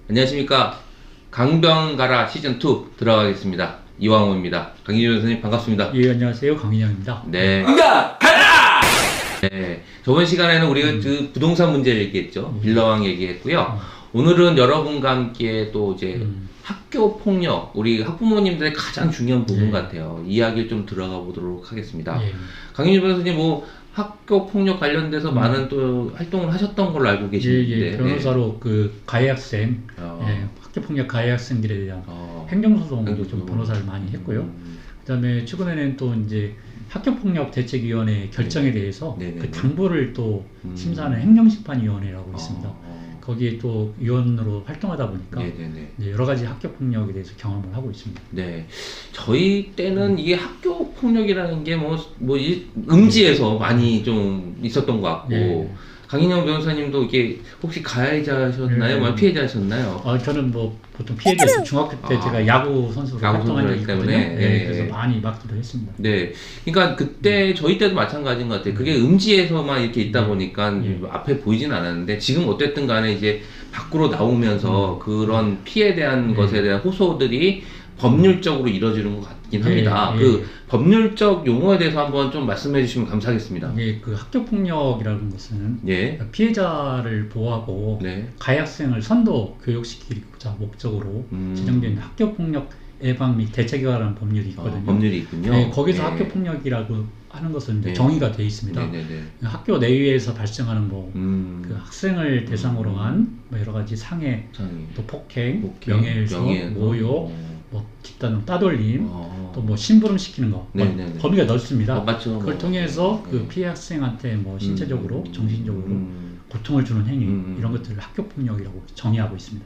안녕하십니까. 강병가라 시즌2 들어가겠습니다. 이왕호입니다. 강희준 선생님 반갑습니다. 예, 안녕하세요. 강인영입니다. 네. 네. 저번 시간에는 우리가 그 부동산 문제를 얘기했죠. 빌라왕 얘기했고요. 오늘은 여러분과 함께 또 이제 학교 폭력, 우리 학부모님들의 가장 중요한 부분 같아요. 이야기를 좀 들어가 보도록 하겠습니다. 예. 강희준 변호사님 뭐 학교 폭력 관련돼서 많은 또 활동을 하셨던 걸로 알고 계시는데. 예, 변호사로 그 가해 학생, 학교 폭력 가해 학생들에 대한 행정소송도 좀 변호사를 많이 했고요. 그다음에 최근에는 또 이제 학교폭력 대책위원회 결정에 대해서 그 당부를 또 심사하는 행정심판위원회라고 있습니다. 거기에 또 위원으로 활동하다 보니까 이제 여러 가지 학교폭력에 대해서 경험을 하고 있습니다. 네, 저희 때는 이게 학교폭력이라는 게 음지에서 많이 좀 있었던 것 같고. 강인영 변호사님도 이게 혹시 가해자셨나요? 피해자셨나요? 저는 뭐 보통 피해자였어요. 중학교 때 제가 야구 선수로 활동한 적이 있거든요. 그래서 많이 맡기도 했습니다. 네, 그러니까 그때 저희 때도 마찬가지인 것 같아요. 그게 음지에서만 이렇게 있다 보니까 앞에 보이진 않았는데 지금 어쨌든 간에 이제 밖으로 나오면서 그런 피해에 대한 것에 대한 호소들이 법률적으로 이루어지는 것 같긴 합니다. 그 법률적 용어에 대해서 한번 좀 말씀해 주시면 감사하겠습니다. 그 학교폭력이라는 것은 피해자를 보호하고 가해 학생을 선도 교육시키고자 목적으로 제정된 학교폭력 예방 및 대책에 관한 법률이 있거든요. 법률이 있군요. 거기서 학교폭력이라고 하는 것은 이제 정의가 되어 있습니다. 학교 내외에서 발생하는 그 학생을 대상으로 한 여러 가지 상해, 또 폭행, 명예훼손, 모욕, 집단 따돌림, 또 뭐 심부름 시키는 거, 범위가 넓습니다. 맞죠. 그걸 통해서 그 피해 학생한테 뭐 신체적으로, 정신적으로 고통을 주는 행위, 이런 것들을 학교폭력이라고 정의하고 있습니다.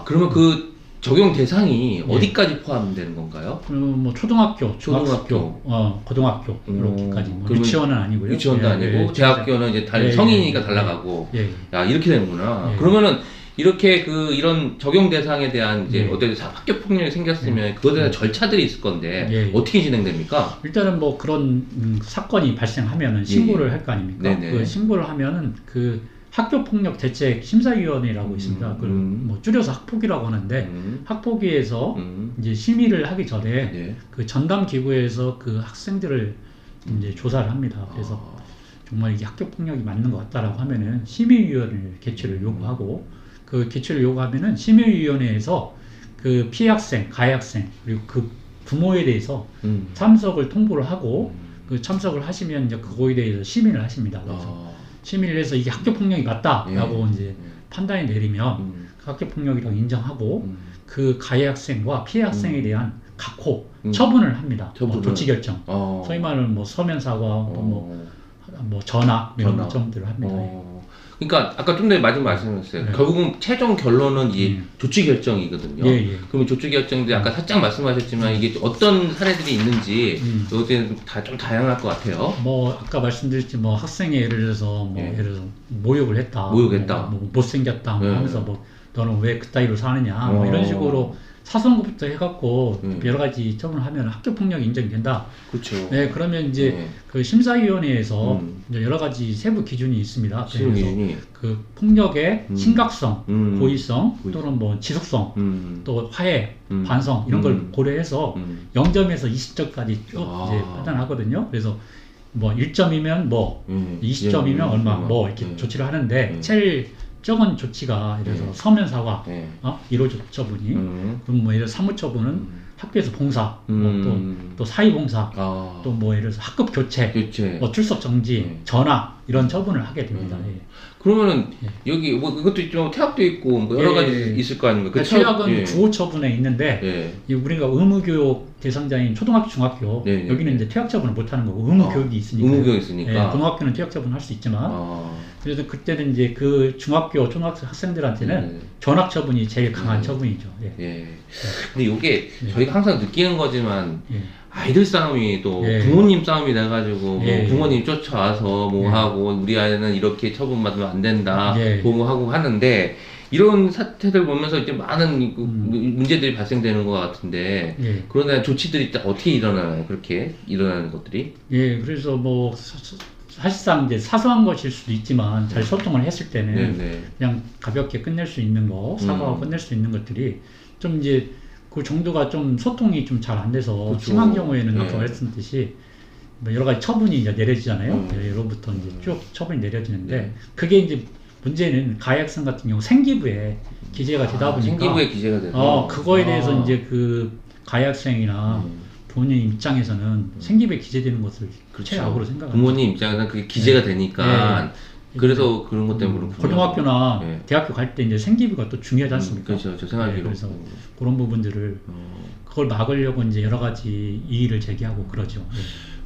그러면 그 적용 대상이 어디까지 포함되는 건가요? 뭐 초등학교, 중학교, 고등학교 이렇게까지. 유치원은 아니고요. 유치원도 아니고 대학교는 이제 성인이니까 달라가고. 이렇게 되는구나. 그러면은 이렇게 이런 적용 대상에 대한 이제 어떤 학교 폭력이 생겼으면 그것에 대한 절차들이 있을 건데 어떻게 진행됩니까? 일단은 뭐 그런 사건이 발생하면은 신고를 할 거 아닙니까? 그 신고를 하면은 그 학교폭력 대책 심사위원회라고 있습니다. 그걸 뭐 줄여서 학폭위라고 하는데 학폭위에서 이제 심의를 하기 전에 그 전담 기구에서 그 학생들을 이제 조사를 합니다. 그래서 정말 이게 학교폭력이 맞는 것 같다라고 하면은 심의위원회 개최를 요구하고, 그 개최를 요구하면은 심의위원회에서 그 피해 학생, 가해 학생 그리고 그 부모에 대해서 참석을 통보를 하고, 그 참석을 하시면 이제 그거에 대해서 심의를 하십니다. 그래서 심의를 해서 이게 학교폭력이 맞다라고 이제 판단이 내리면 그 학교폭력이라고 인정하고 그 가해 학생과 피해 학생에 대한 각호 처분을 합니다. 조치 결정. 소위 말하는 뭐 서면 사과, 뭐 전학 이런 것들을 합니다. 그러니까 아까 좀 전에 마지막 말씀하셨어요. 결국은 최종 결론은 이 조치 결정이거든요. 그러면 조치 결정인데 아까 살짝 말씀하셨지만 이게 어떤 사례들이 있는지 이것들은 좀 다양할 것 같아요. 뭐 아까 말씀드렸지 뭐 학생이 예를 들어서 예를 들어서 모욕을 했다. 뭐 못생겼다. 하면서 뭐 너는 왜 그따위로 사느냐. 뭐 이런 식으로 사소한 것부터 해갖고 여러 가지 처분을 하면 학교폭력이 인정된다. 그렇죠. 그러면 이제 그 심사위원회에서 이제 여러 가지 세부 기준이 있습니다. 그래서 그 폭력의 심각성, 고의성, 또는 뭐 지속성, 또 화해, 반성 이런 걸 고려해서 0점에서 20점까지 쭉 이제 판단하거든요. 그래서 뭐 1점이면 뭐, 20점이면 얼마, 뭐 이렇게 조치를 하는데 제일 적은 조치가 예를 들어서 서면 사과, 1호 처분이, 그럼 뭐 예를 들어 사무처분은 학교에서 봉사, 또 사회봉사, 또 뭐 예를 들어서 학급 교체, 뭐 출석 정지, 전학 이런 처분을 하게 됩니다. 그러면은 여기 뭐 이것도 있지만 퇴학도 있고 뭐 여러 가지 있을 거 아닙니까? 그 퇴학은 구호 처분에 있는데 우리가 의무교육 대상자인 초등학교, 중학교 여기는 이제 퇴학 처분을 못 하는 거고 의무교육이 있으니까. 고등학교는 퇴학 처분 할 수 있지만 그래서 그때는 이제 그 중학교, 초등학교 학생들한테는 전학 처분이 제일 강한 처분이죠. 근데 이게 저희가 항상 느끼는 거지만 아이들 싸움이 또 부모님 싸움이 돼가지고 뭐 부모님 쫓아와서 뭐 하고 우리 아이는 이렇게 처분받으면 안 된다 보고하고 하는데 이런 사태들 보면서 이제 많은 문제들이 발생되는 것 같은데 그러나 조치들이 어떻게 일어나나요? 그렇게 일어나는 것들이? 그래서 뭐 사실상 이제 사소한 것일 수도 있지만 잘 소통을 했을 때는 네네. 그냥 가볍게 끝낼 수 있는 거, 사과하고 끝낼 수 있는 것들이 좀 이제 그 정도가 좀 소통이 좀 잘 안 돼서 그쵸. 심한 경우에는 아까 네. 말씀드렸듯이 뭐 여러 가지 처분이 이제 내려지잖아요. 예로부터 이제 쭉 처분이 내려지는데 네. 그게 이제 문제는 가해학생 같은 경우 생기부에 기재가 되다 보니까 생기부에 기재가 돼서 그거에 대해서 이제 그 가해학생이나 부모님 입장에서는 생기부에 기재되는 것을 그렇죠. 최악으로 생각합니다. 부모님 입장에서는 그게 기재가 되니까 그래서 그런 것 때문에 그렇군요. 고등학교나 네. 대학교 갈 때 이제 생기부가 또 중요하지 않습니까? 그렇죠. 저 생각이로. 그래서 그런 부분들을 그걸 막으려고 이제 여러 가지 이의를 제기하고 그러죠.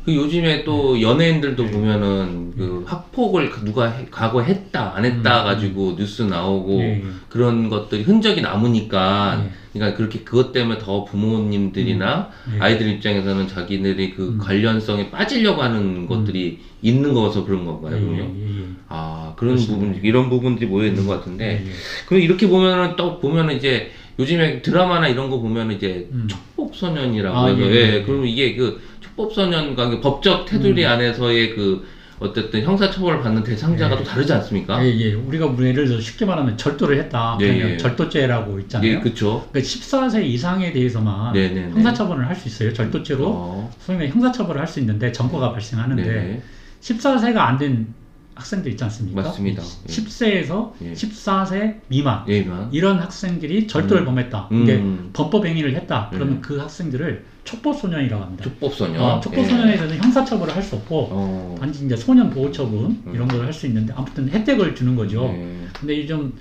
그 요즘에 또 연예인들도 보면은 그 학폭을 누가 과거 했다 안 했다 가지고 뉴스 나오고 그런 것들이 흔적이 남으니까 그러니까 그렇게 그것 때문에 더 부모님들이나 아이들 입장에서는 자기들이 그 관련성에 빠지려고 하는 것들이 있는 거서 그런 건가요? 그러면? 아 그런 그렇습니다. 부분 이런 부분들이 모여 있는 것 같은데 그럼 이렇게 보면은 또 보면은 이제 요즘에 드라마나 이런 거 보면은 이제 촉법소년이라고 해서 그러면 이게 그 촉법소년과 그 법적 테두리 안에서의 그 어쨌든 형사처벌을 받는 대상자가 또 다르지 않습니까? 우리가 예를 들어 쉽게 말하면 절도를 했다. 그러면 절도죄라고 있잖아요. 그렇죠. 그러니까 14세 이상에 대해서만 형사처벌을 할 수 있어요. 절도죄로 소위 말해 형사처벌을 할 수 있는데 전과가 발생하는데 14세가 안 된 학생들 있지 않습니까? 맞습니다. 10세에서 14세 미만 이런 학생들이 절도를 범했다. 이게 범법 행위를 했다. 그러면 그 학생들을 촉법소년이라고 합니다. 촉법소년. 촉법소년에서는 형사처벌을 할 수 없고 단지 이제 소년보호처분 이런 걸 할 수 있는데 아무튼 혜택을 주는 거죠. 근데 좀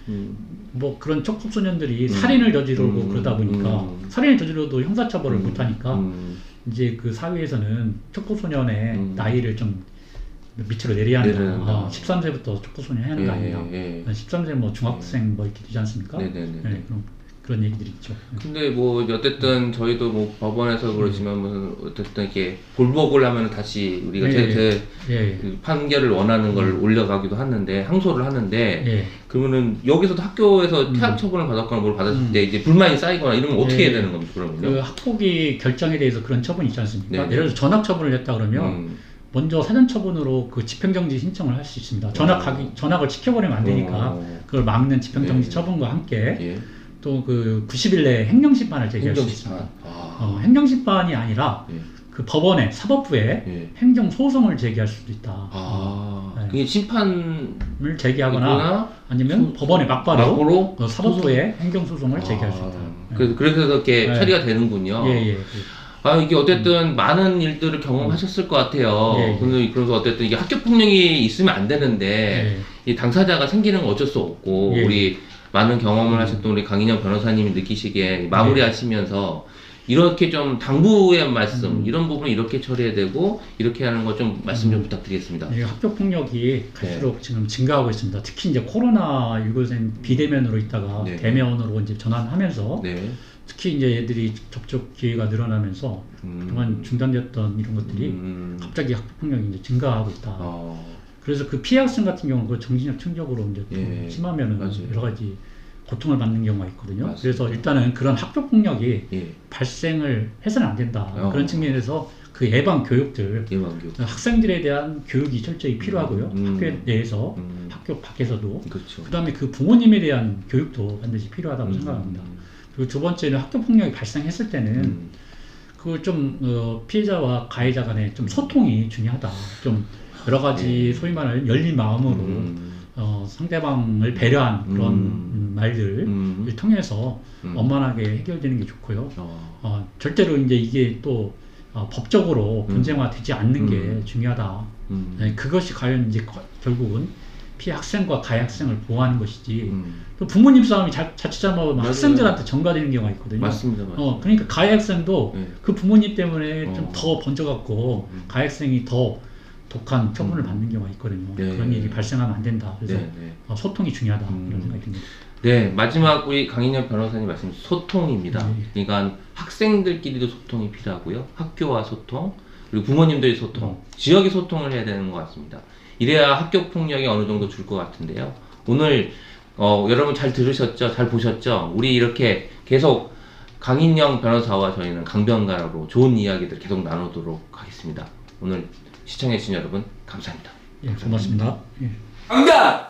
뭐 그런 촉법소년들이 살인을 저지르고 그러다 보니까 살인을 저지르도 형사처벌을 못 하니까 이제 그 사회에서는 촉법소년의 나이를 좀 밑으로 내려야 한다. 13세부터 촉법소년 해야 하는 거 아니냐. 13세 뭐 중학생 뭐 이렇게 되지 않습니까? 그런 얘기들이 있죠. 근데 뭐 어쨌든 저희도 뭐 법원에서 그러지만 무슨 어쨌든 이렇게 볼복을 하면 다시 우리가 그 판결을 원하는 걸 올려가기도 하는데 항소를 하는데 그러면은 여기서도 학교에서 퇴학 처분을 받았거나 뭘 받았을 때 이제 불만이 쌓이거나 이러면 어떻게 해야 되는 겁니까? 그러면요? 그 학폭위 결정에 대해서 그런 처분이 있지 않습니까? 예를 들어 전학 처분을 했다 그러면 먼저 사전 처분으로 그 집행정지 신청을 할 수 있습니다. 전학을 지켜버리면 안 되니까 그걸 막는 집행정지 처분과 함께 또 그 90일 내에 행정심판을 제기할 수 있습니다. 행정심판이 아니라 그 법원에 사법부에 행정소송을 제기할 수도 있다. 그게 심판을 제기하거나 아니면 법원에 막바로 사법부에 행정소송을 제기할 수 있다. 그래서 이렇게 처리가 되는군요. 이게 어쨌든 많은 일들을 경험하셨을 것 같아요. 그래서 어쨌든 이게 학교 폭력이 있으면 안 되는데 이 당사자가 생기는 건 어쩔 수 없고 우리 많은 경험을 하셨던 우리 강인영 변호사님이 느끼시기에 마무리하시면서 이렇게 좀 당부의 말씀 이런 부분 이렇게 처리해야 되고 이렇게 하는 거 좀 말씀 좀 부탁드리겠습니다. 학교 폭력이 갈수록 지금 증가하고 있습니다. 특히 이제 코로나19는 비대면으로 있다가 대면으로 이제 전환하면서 특히 이제 애들이 접촉 기회가 늘어나면서 그동안 중단되었던 이런 것들이 갑자기 학교 폭력이 이제 증가하고 있다. 그래서 그 피해 학생 같은 경우는 그 정신적 충격으로 이제 좀 심하면은 여러 가지 고통을 받는 경우가 있거든요. 그래서 일단은 그런 학교 폭력이 발생을 해서는 안 된다. 그런 측면에서 그 예방 교육들, 학생들에 대한 교육이 철저히 필요하고요. 학교 내에서, 학교 밖에서도. 그다음에 그 부모님에 대한 교육도 반드시 필요하다고 생각합니다. 그리고 두 번째는 학교 폭력이 발생했을 때는 그걸 좀 피해자와 가해자 간의 좀 소통이 중요하다. 좀 여러 가지 소위 말하는 열린 마음으로 상대방을 배려한 그런 말들을 통해서 원만하게 해결되는 게 좋고요. 절대로 이제 이게 또 법적으로 분쟁화되지 않는 게 중요하다. 그것이 과연 이제 결국은 피해 학생과 가해 학생을 보호하는 것이지. 또 부모님 싸움이 자칫 잘못하면 학생들한테 전가되는 경우가 있거든요. 맞습니다. 그러니까 가해 학생도 그 부모님 때문에 좀 더 번져갖고 가해 학생이 더 독한 처분을 받는 경우가 있거든요. 그런 일이 발생하면 안 된다. 그래서 소통이 중요하다. 이런 생각이 듭니다. 마지막 우리 강인영 변호사님 말씀 소통입니다. 그러니까 학생들끼리도 소통이 필요하고요. 학교와 소통, 그리고 부모님들의 소통, 지역의 소통을 해야 되는 것 같습니다. 이래야 학교 폭력이 어느 정도 줄 것 같은데요. 오늘 여러분 잘 들으셨죠? 잘 보셨죠? 우리 이렇게 계속 강인영 변호사와 저희는 강변가로 좋은 이야기들 계속 나누도록 하겠습니다. 오늘 시청해주신 여러분 감사합니다. 예, 고맙습니다. 예. 강단!